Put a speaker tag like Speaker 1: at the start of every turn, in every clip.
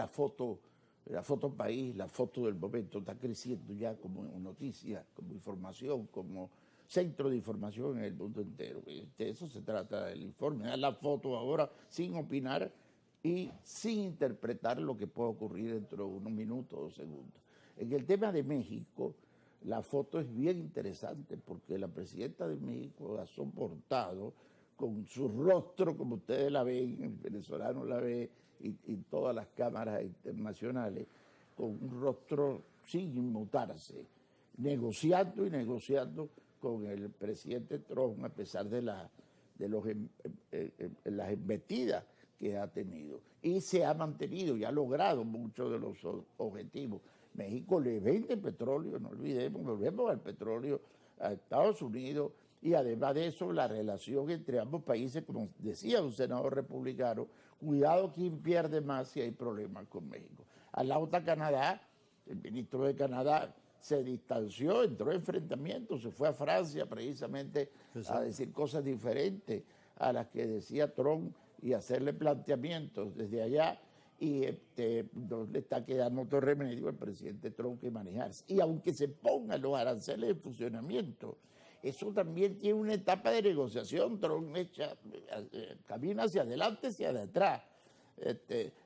Speaker 1: foto país, la foto del momento está creciendo ya como noticia, como información, como centro de información en el mundo entero. De eso se trata del informe, dar la foto ahora sin opinar y sin interpretar lo que puede ocurrir dentro de unos minutos o segundos. En el tema de México, la foto es bien interesante porque la presidenta de México ha soportado con su rostro, como ustedes la ven, el venezolano la ve, y todas las cámaras internacionales, con un rostro sin inmutarse, negociando y negociando con el presidente Trump, a pesar de las embestidas que ha tenido. Y se ha mantenido y ha logrado muchos de los objetivos. México le vende petróleo, no olvidemos, volvemos al petróleo a Estados Unidos, y además de eso, la relación entre ambos países, como decía un senador republicano, cuidado quién pierde más si hay problemas con México. Al lado está Canadá, el ministro de Canadá se distanció, entró en enfrentamiento, se fue a Francia precisamente a decir cosas diferentes a las que decía Trump y hacerle planteamientos desde allá, y no le está quedando otro remedio al presidente Trump que manejarse. Y aunque se pongan los aranceles en funcionamiento, eso también tiene una etapa de negociación. Trump camina hacia adelante, hacia atrás.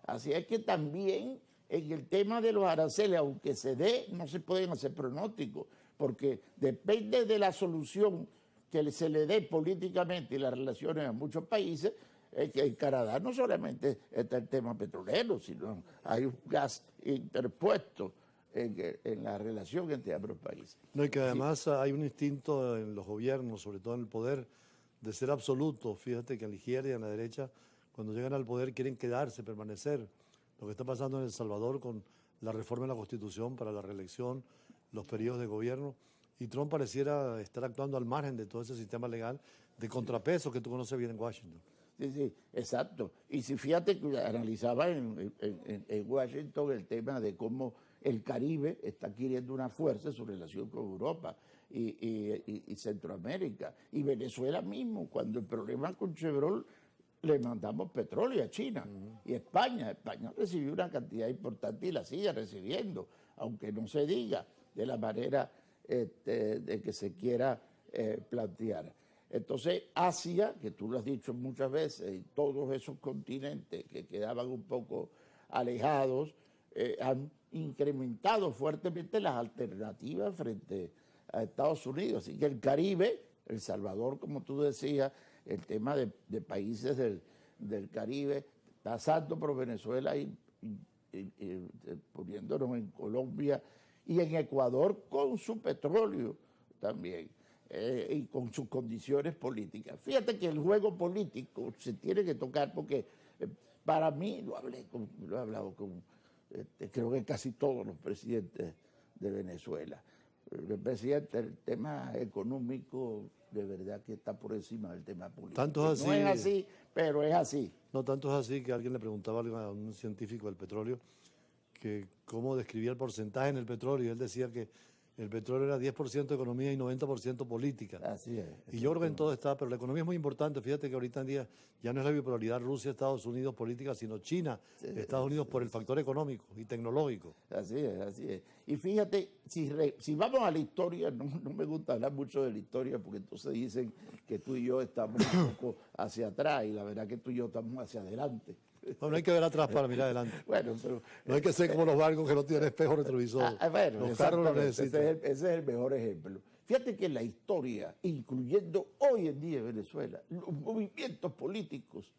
Speaker 1: Así es que también en el tema de los aranceles, aunque se dé, no se pueden hacer pronósticos, porque depende de la solución que se le dé políticamente y las relaciones a muchos países. Que en Canadá no solamente está el tema petrolero, sino hay un gas interpuesto en la relación entre ambos países.
Speaker 2: No, y que además hay un instinto en los gobiernos, sobre todo en el poder, de ser absoluto. Fíjate que a la izquierda y a la derecha, cuando llegan al poder, quieren quedarse, permanecer. Lo que está pasando en El Salvador con la reforma de la Constitución para la reelección, los periodos de gobierno, y Trump pareciera estar actuando al margen de todo ese sistema legal de contrapeso que tú conoces bien en Washington.
Speaker 1: Sí, sí, exacto. Y si fíjate que analizaba en Washington el tema de cómo el Caribe está adquiriendo una fuerza en su relación con Europa y Centroamérica. Y Venezuela mismo, cuando el problema con Chevron, le mandamos petróleo a China y España. España recibió una cantidad importante y la sigue recibiendo, aunque no se diga de la manera de que se quiera plantear. Entonces, Asia, que tú lo has dicho muchas veces, y todos esos continentes que quedaban un poco alejados, han incrementado fuertemente las alternativas frente a Estados Unidos. Así que el Caribe, El Salvador, como tú decías, el tema de países del Caribe, pasando por Venezuela y poniéndonos en Colombia y en Ecuador con su petróleo también. Y con sus condiciones políticas. Fíjate que el juego político se tiene que tocar porque para mí, lo he hablado con creo que casi todos los presidentes de Venezuela. El tema económico de verdad que está por encima del tema político.
Speaker 2: Tanto es así,
Speaker 1: no es así, pero es así.
Speaker 2: No, tanto es así que alguien le preguntaba a un científico del petróleo que cómo describía el porcentaje en el petróleo, y él decía que el petróleo era 10% economía y 90% política.
Speaker 1: Así es.
Speaker 2: Y yo creo que en todo está, pero la economía es muy importante. Fíjate que ahorita en día ya no es la bipolaridad Rusia-Estados Unidos política, sino China-Estados Unidos por el factor económico y tecnológico.
Speaker 1: Así es, así es. Y fíjate, si vamos a la historia, no me gusta hablar mucho de la historia porque entonces dicen que tú y yo estamos un poco hacia atrás, y la verdad que tú y yo estamos hacia adelante.
Speaker 2: No hay que ver atrás para mirar adelante.
Speaker 1: Bueno, pero,
Speaker 2: no hay que ser como los barcos que no tienen espejo retrovisor.
Speaker 1: Bueno,
Speaker 2: los carros lo necesitan.
Speaker 1: Ese es el mejor ejemplo. Fíjate que la historia, incluyendo hoy en día en Venezuela, los movimientos políticos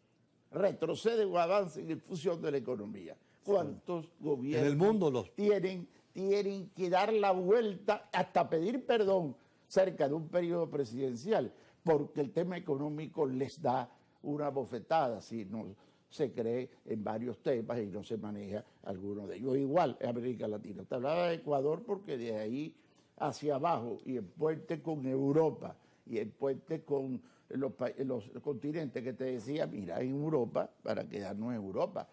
Speaker 1: retroceden o avanzan en función de la economía. ¿Cuántos gobiernos
Speaker 2: en el mundo
Speaker 1: tienen que dar la vuelta hasta pedir perdón cerca de un periodo presidencial porque el tema económico les da una bofetada si no se cree en varios temas y no se maneja alguno de ellos? Igual en América Latina. Te hablaba de Ecuador porque de ahí hacia abajo, y el puente con Europa y el puente con los continentes que te decía, mira, en Europa, para quedarnos en Europa.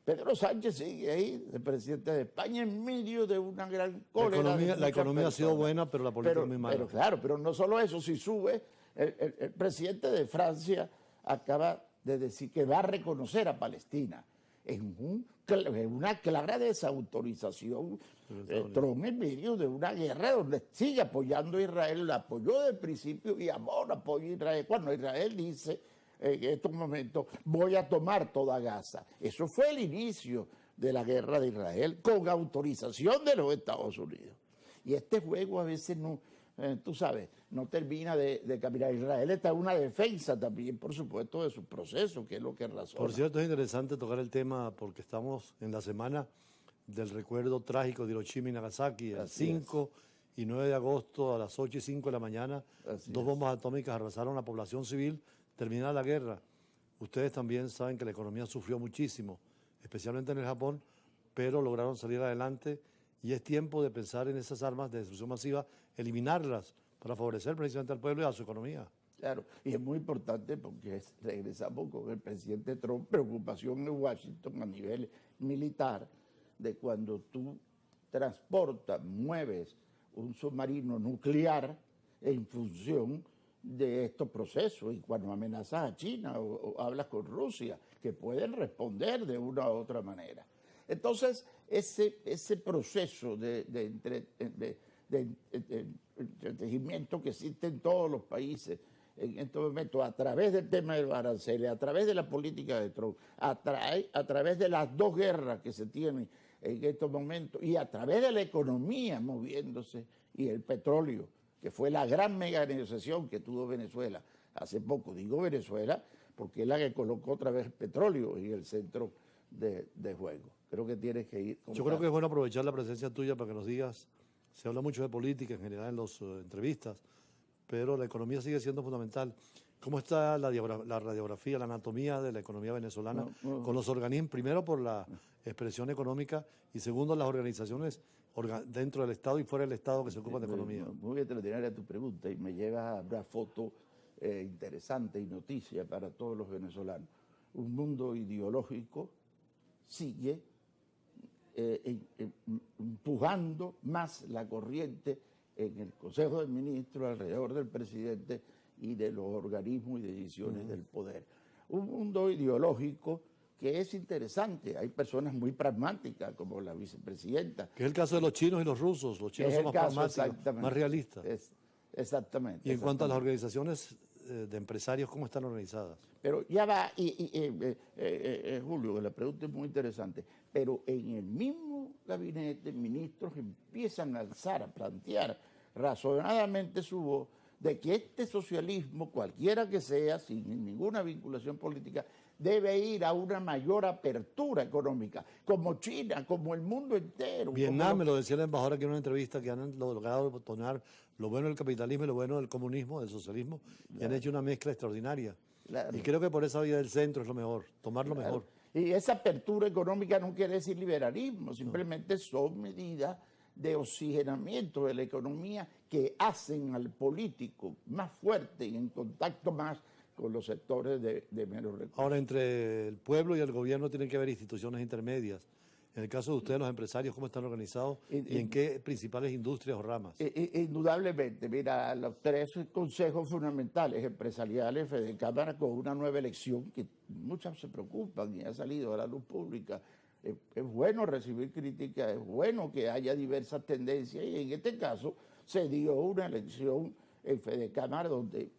Speaker 1: Pedro Sánchez sigue ahí, el presidente de España, en medio de una gran cólera.
Speaker 2: La economía ha sido buena, pero la política es muy mala.
Speaker 1: Pero claro, pero no solo eso, si sube, el presidente de Francia acaba de decir que va a reconocer a Palestina en un una clara desautorización. Trump en medio de una guerra donde sigue apoyando a Israel, la apoyó desde el principio y ahora apoya a Israel. Cuando Israel dice en estos momentos, voy a tomar toda Gaza. Eso fue el inicio de la guerra de Israel con autorización de los Estados Unidos. Y este juego a veces no, tú sabes, no termina de caminar. Israel está en una defensa también, por supuesto, de su proceso, que es lo que razona.
Speaker 2: Por cierto, es interesante tocar el tema porque estamos en la semana del recuerdo trágico de Hiroshima y Nagasaki, el 5 y 9 de agosto a las 8:05 de la mañana, dos bombas atómicas arrasaron la población civil, terminada la guerra. Ustedes también saben que la economía sufrió muchísimo, especialmente en el Japón, pero lograron salir adelante y es tiempo de pensar en esas armas de destrucción masiva, eliminarlas para favorecer precisamente al pueblo y a su economía.
Speaker 1: Claro, y es muy importante porque regresamos con el presidente Trump, preocupación en Washington a nivel militar, de cuando tú transportas, mueves un submarino nuclear en función de estos procesos y cuando amenazas a China o hablas con Rusia, que pueden responder de una u otra manera. Entonces, ese proceso de entretejimiento que existe en todos los países en estos momentos, a través del tema de los aranceles, a través de la política de Trump, a través de las dos guerras que se tienen en estos momentos y a través de la economía moviéndose y el petróleo, que fue la gran mega negociación que tuvo Venezuela hace poco. Digo Venezuela porque es la que colocó otra vez el petróleo en el centro de juego. Creo que tienes que ir.
Speaker 2: Yo creo que es bueno aprovechar la presencia tuya para que nos digas, se habla mucho de política en general en las entrevistas, pero la economía sigue siendo fundamental. ¿Cómo está la radiografía, la anatomía de la economía venezolana con los organismos? Primero por la expresión económica y segundo las organizaciones dentro del Estado y fuera del Estado que se ocupan de economía.
Speaker 1: Muy extraordinaria tu pregunta y me lleva a una foto interesante y noticia para todos los venezolanos. Un mundo ideológico sigue empujando más la corriente en el Consejo de Ministros, alrededor del presidente y de los organismos y decisiones del poder. Un mundo ideológico que es interesante. Hay personas muy pragmáticas, como la vicepresidenta.
Speaker 2: Que es el caso de los chinos y los rusos. Los chinos son más pragmáticos, más realistas.
Speaker 1: Exactamente.
Speaker 2: Y en cuanto a las organizaciones de empresarios, ¿cómo están organizadas?
Speaker 1: Pero ya va, Julio, la pregunta es muy interesante, pero en el mismo gabinete, ministros empiezan a alzar, a plantear razonadamente su voz de que este socialismo, cualquiera que sea, sin ninguna vinculación política, debe ir a una mayor apertura económica, como China, como el mundo entero.
Speaker 2: Vietnam, me lo decía la embajadora aquí en una entrevista, que han logrado tomar lo bueno del capitalismo y lo bueno del comunismo, del socialismo, y han hecho una mezcla extraordinaria.
Speaker 1: Claro.
Speaker 2: Y creo que por esa vía del centro es lo mejor, tomar lo mejor.
Speaker 1: Y esa apertura económica no quiere decir liberalismo, simplemente son medidas de oxigenamiento de la economía que hacen al político más fuerte y en contacto más con los sectores de menos recursos.
Speaker 2: Ahora, entre el pueblo y el gobierno tienen que haber instituciones intermedias. En el caso de ustedes, los empresarios, ¿cómo están organizados y en qué principales industrias o ramas?
Speaker 1: Indudablemente, mira, los tres consejos fundamentales empresariales, Fedecámara, con una nueva elección que muchas se preocupan y ha salido a la luz pública. Es bueno recibir críticas, es bueno que haya diversas tendencias y en este caso se dio una elección en Fedecámara donde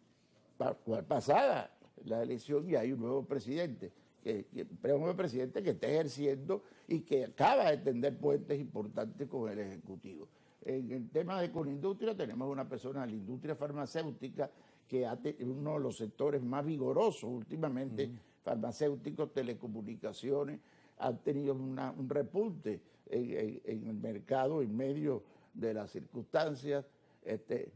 Speaker 1: pasada la elección y hay un nuevo presidente, un nuevo presidente que está ejerciendo y que acaba de tender puentes importantes con el Ejecutivo. En el tema de Conindustria tenemos una persona de la industria farmacéutica que es uno de los sectores más vigorosos últimamente, farmacéuticos, telecomunicaciones, han tenido un repunte en el mercado en medio de las circunstancias.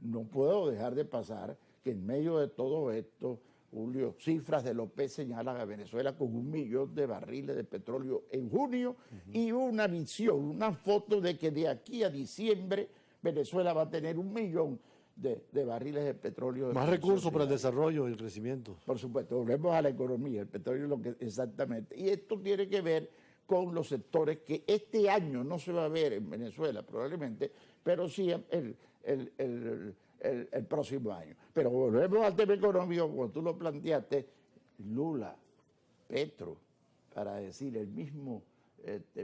Speaker 1: No puedo dejar de pasar que en medio de todo esto, Julio, cifras de López señalan a Venezuela con 1 millón de barriles de petróleo en junio y una visión, una foto de que de aquí a diciembre Venezuela va a tener 1 millón de barriles de petróleo.
Speaker 2: Más recursos para el desarrollo y el crecimiento.
Speaker 1: Por supuesto, volvemos a la economía, el petróleo es lo que exactamente. Y esto tiene que ver con los sectores que este año no se va a ver en Venezuela probablemente, pero sí el próximo año. Pero volvemos al tema económico, como tú lo planteaste, Lula, Petro, para decir el mismo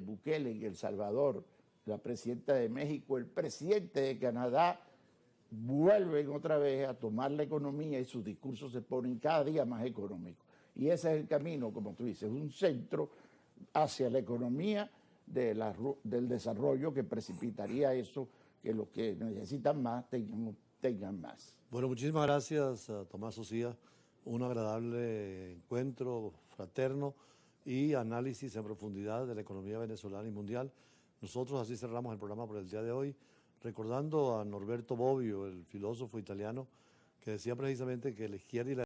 Speaker 1: Bukele en El Salvador, la presidenta de México, el presidente de Canadá, vuelven otra vez a tomar la economía y sus discursos se ponen cada día más económicos. Y ese es el camino, como tú dices, un centro hacia la economía del desarrollo que precipitaría eso, que los que necesitan más tengan más.
Speaker 2: Bueno, muchísimas gracias a Tomás Ucía. Un agradable encuentro fraterno y análisis en profundidad de la economía venezolana y mundial. Nosotros así cerramos el programa por el día de hoy, recordando a Norberto Bobbio, el filósofo italiano, que decía precisamente que la izquierda y la